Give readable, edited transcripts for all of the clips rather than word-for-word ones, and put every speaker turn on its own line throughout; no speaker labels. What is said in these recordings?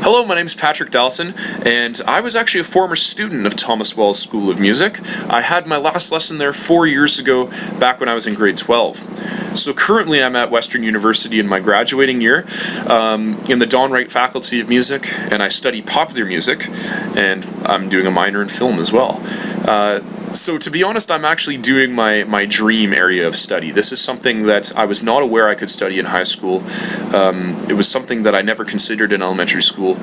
Hello, my name is Patrick Dalcin, and I was actually a former student of Thomas Wells School of Music. I had my last lesson there 4 years ago, back when I was in grade 12. So currently I'm at Western University in my graduating year, in the Don Wright Faculty of Music, and I study popular music, and I'm doing a minor in film as well. So to be honest, I'm actually doing my dream area of study. This is something that I was not aware I could study in high school. It was something that I never considered in elementary school.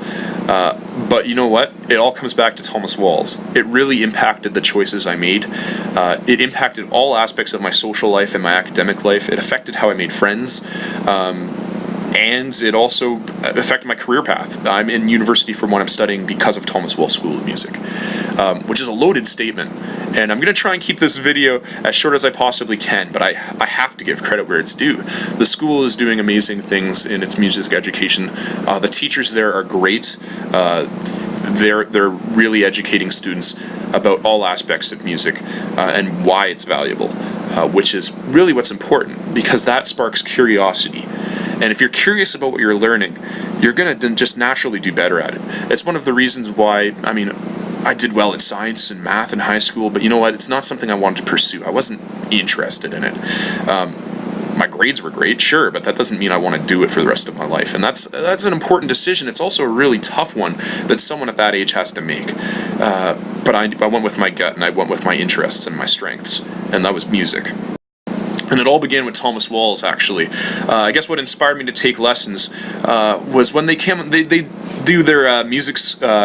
But you know what? It all comes back to Thomas Wells. It really impacted the choices I made. It impacted all aspects of my social life and my academic life. It affected how I made friends. And it also affected my career path. I'm in university for what I'm studying because of Thomas Wells School of Music, which is a loaded statement. And I'm going to try and keep this video as short as I possibly can, but I have to give credit where it's due. The school is doing amazing things in its music education. The teachers there are great. They're really educating students about all aspects of music and why it's valuable, which is really what's important, because that sparks curiosity. And if you're curious about what you're learning, you're going to just naturally do better at it. It's one of the reasons why, I did well in science and math in high school, but you know what? It's not something I wanted to pursue. I wasn't interested in it. My grades were great, sure, but that doesn't mean I want to do it for the rest of my life. And that's an important decision. It's also a really tough one that someone at that age has to make. But I went with my gut, and I went with my interests and my strengths, and that was music. And it all began with Thomas Wells, actually. I guess what inspired me to take lessons was when they do their music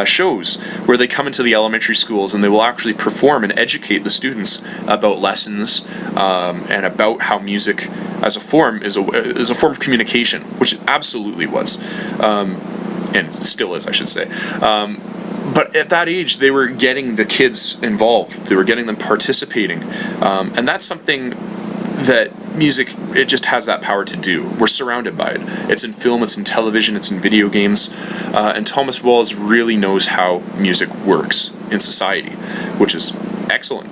shows, where they come into the elementary schools and they will actually perform and educate the students about lessons and about how music as a form is a form of communication, which it absolutely was, and it still is, I should say. But at that age, they were getting the kids involved. They were getting them participating, and that's something that music, it just has that power to do. We're surrounded by it. It's in film, it's in television, it's in video games, and Thomas Wells really knows how music works in society, which is excellent.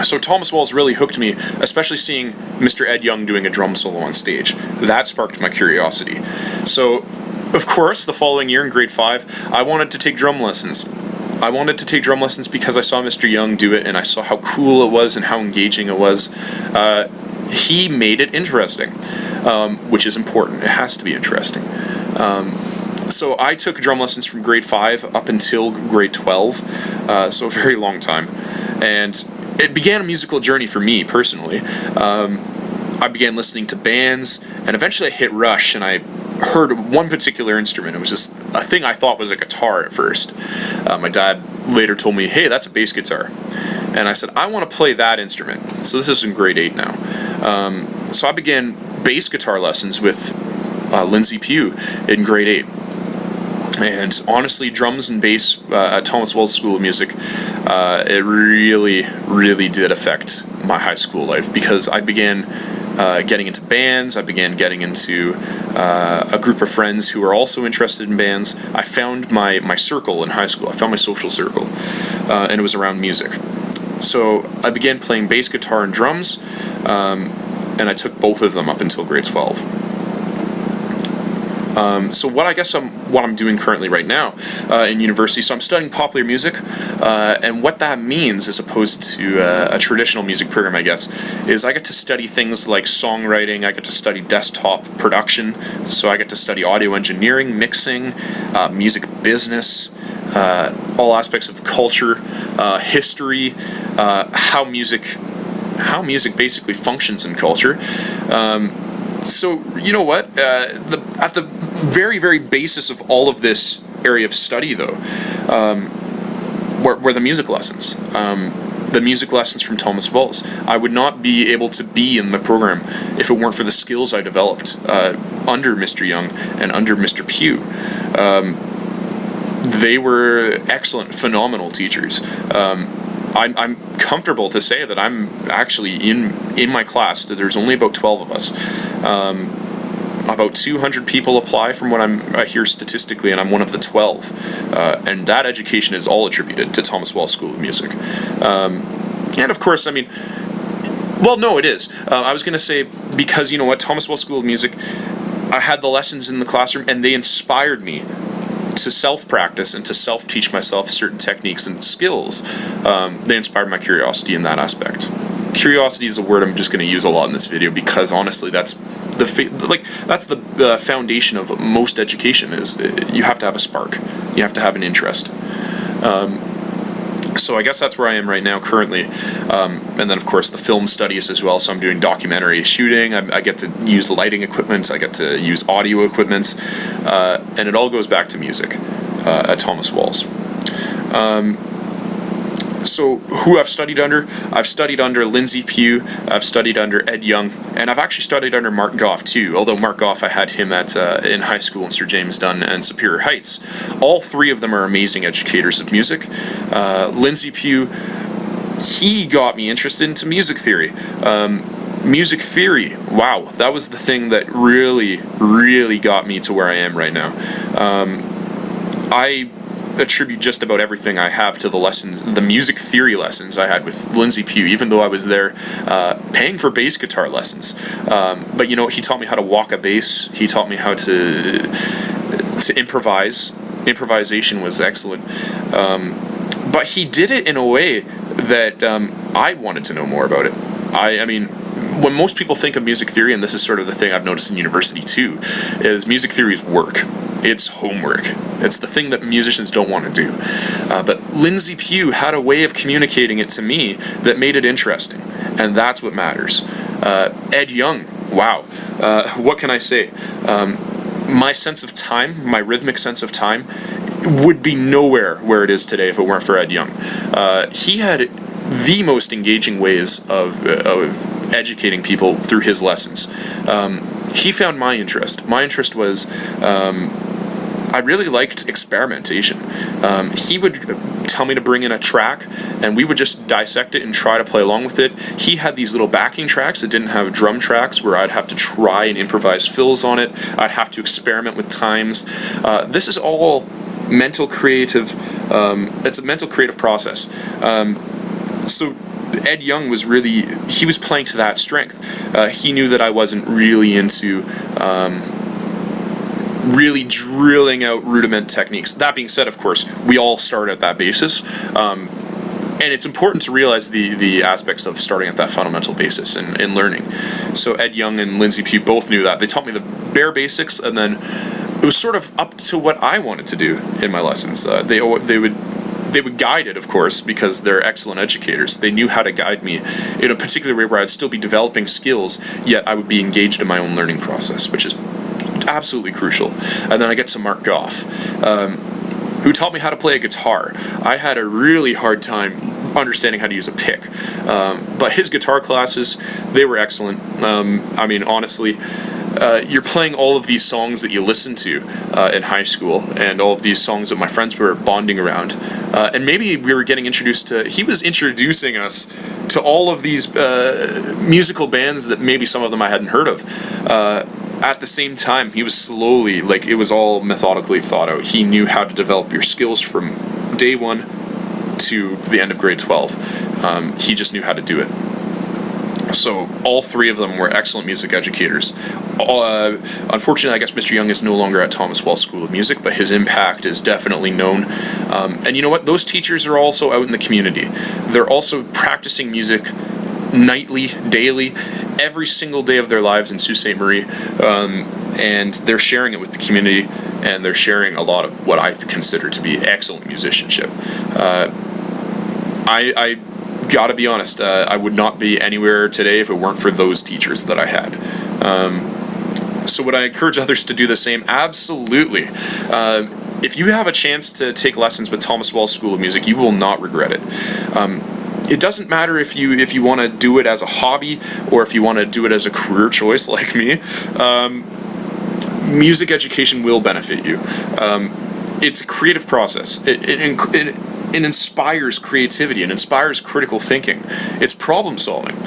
So Thomas Wells really hooked me, especially seeing Mr. Ed Young doing a drum solo on stage. That sparked my curiosity. So, of course, the following year in grade 5, I wanted to take drum lessons. I wanted to take drum lessons because I saw Mr. Young do it, and I saw how cool it was and how engaging it was. He made it interesting, which is important. It has to be interesting. So I took drum lessons from grade 5 up until grade 12, so a very long time. And it began a musical journey for me, personally. I began listening to bands, and eventually I hit Rush, and I heard one particular instrument. It was just a thing I thought was a guitar at first. My dad later told me, hey, that's a bass guitar. And I said, I want to play that instrument. So this is in grade 8 now. So I began bass guitar lessons with Lindsay Pugh in grade 8. And honestly, drums and bass at Thomas Wells School of Music, it really did affect my high school life, because I began getting into bands. I began getting into a group of friends who are also interested in bands. I found my circle in high school. I found my social circle, and it was around music. So I began playing bass guitar and drums, and I took both of them up until grade 12. So what I'm doing currently right now in university, so I'm studying popular music, and what that means, as opposed to a traditional music program, I guess, is I get to study things like songwriting. I get to study desktop production, so I get to study audio engineering, mixing, music business, all aspects of culture, history, how music basically functions in culture. So, you know what, at the very basis of all of this area of study, though, were the music lessons. The music lessons from Thomas Wells. I would not be able to be in the program if it weren't for the skills I developed under Mr. Young and under Mr. Pugh. They were excellent, phenomenal teachers. I'm comfortable to say that I'm actually in my class, that there's only about 12 of us. About 200 people apply from what I hear statistically, and I'm one of the 12. And that education is all attributed to Thomas Wells School of Music. And of course, well, no, it is. I was going to say, because, you know what, Thomas Wells School of Music, I had the lessons in the classroom, and they inspired me to self-practice and to self-teach myself certain techniques and skills. They inspired my curiosity in that aspect. Curiosity is a word I'm just going to use a lot in this video, because honestly, that's the foundation of most education. Is you have to have a spark, you have to have an interest. So I guess that's where I am right now currently, and then of course the film studies as well. So I'm doing documentary shooting. I get to use lighting equipment. I get to use audio equipment, and it all goes back to music at Thomas Walls. So who I've studied under? I've studied under Lindsay Pugh, I've studied under Ed Young, and I've actually studied under Mark Goff too, although Mark Goff, I had him at in high school in Sir James Dunn and Superior Heights. All three of them are amazing educators of music. Lindsay Pugh, he got me interested into music theory. Music theory, wow, that was the thing that really got me to where I am right now. I attribute just about everything I have to the music theory lessons I had with Lindsay Pugh, even though I was there paying for bass guitar lessons. But you know, he taught me how to walk a bass, he taught me how to improvise. Improvisation was excellent. But he did it in a way that I wanted to know more about it. I mean, when most people think of music theory, and this is sort of the thing I've noticed in university too, is music theory is work. It's homework. It's the thing that musicians don't want to do. But Lindsay Pugh had a way of communicating it to me that made it interesting, and that's what matters. Ed Young, wow. What can I say? My sense of time, my rhythmic sense of time, would be nowhere where it is today if it weren't for Ed Young. He had the most engaging ways of educating people through his lessons. He found my interest. My interest was I really liked experimentation. He would tell me to bring in a track, and we would just dissect it and try to play along with it. He had these little backing tracks that didn't have drum tracks, where I'd have to try and improvise fills on it. I'd have to experiment with times. This is all mental creative. It's a mental creative process. So Ed Young was he was playing to that strength. He knew that I wasn't really into really drilling out rudiment techniques. That being said, of course, we all start at that basis. And it's important to realize the aspects of starting at that fundamental basis and learning. So Ed Young and Lindsay Pugh both knew that. They taught me the bare basics, and then it was sort of up to what I wanted to do in my lessons. They would guide it, of course, because they're excellent educators. They knew how to guide me in a particular way where I'd still be developing skills, yet I would be engaged in my own learning process, which is absolutely crucial. And then I get to Mark Goff, who taught me how to play a guitar. I had a really hard time understanding how to use a pick, but his guitar classes, they were excellent. I mean, honestly, you're playing all of these songs that you listened to in high school, and all of these songs that my friends were bonding around, and maybe we were getting introduced to, he was introducing us to all of these musical bands that maybe some of them I hadn't heard of. At the same time, he was slowly, like, it was all methodically thought out. He knew how to develop your skills from day 1 to the end of grade 12. He just knew how to do it. So all three of them were excellent music educators. Unfortunately, I guess Mr. Young is no longer at Thomas Walls School of Music, but his impact is definitely known. And you know what? Those teachers are also out in the community. They're also practicing music nightly, daily, every single day of their lives in Sault Ste. Marie, and they're sharing it with the community, and they're sharing a lot of what I consider to be excellent musicianship. I gotta be honest, I would not be anywhere today if it weren't for those teachers that I had. So would I encourage others to do the same? Absolutely. If you have a chance to take lessons with Thomas Walls School of Music, you will not regret it. It doesn't matter if you want to do it as a hobby or if you want to do it as a career choice like me. Music education will benefit you. It's a creative process. It inspires creativity. It inspires critical thinking. It's problem solving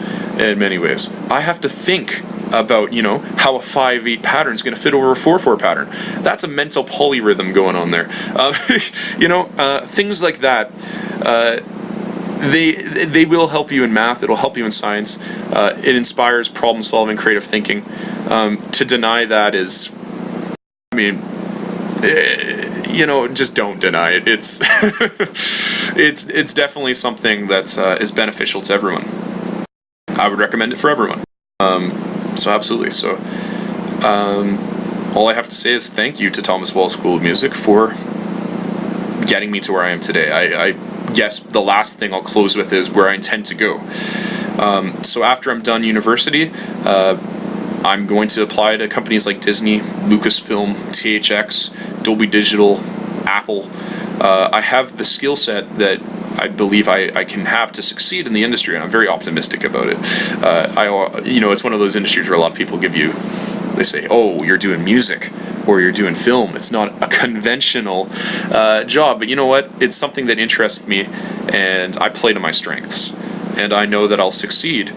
in many ways. I have to think about, you know, how a 5/8 pattern is going to fit over a 4/4 pattern. That's a mental polyrhythm going on there. You know, things like that. they will help you in math. It'll help you in science. It inspires problem solving, creative thinking. To deny that is, I mean, just don't deny it. It's it's definitely something that is beneficial to everyone. I would recommend it for everyone. So absolutely. So all I have to say is thank you to Thomas Wells School of Music for getting me to where I am today. I guess the last thing I'll close with is where I intend to go. So after I'm done university, I'm going to apply to companies like Disney, Lucasfilm, THX, Dolby Digital, Apple. I have the skill set that I believe I can have to succeed in the industry, and I'm very optimistic about it. It's one of those industries where a lot of people they say, oh, you're doing music or you're doing film. It's not a conventional job, but you know what? It's something that interests me, and I play to my strengths. And I know that I'll succeed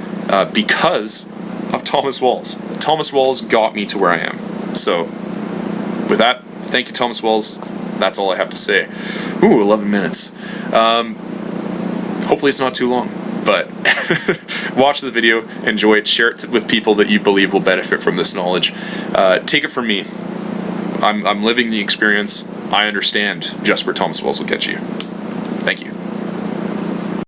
because of Thomas Wells. Thomas Wells got me to where I am. So, with that, thank you, Thomas Wells. That's all I have to say. Ooh, 11 minutes. Hopefully it's not too long, but watch the video, enjoy it, share it with people that you believe will benefit from this knowledge. Take it from me. I'm living the experience. I understand just where Thomas Wells will get you. Thank you.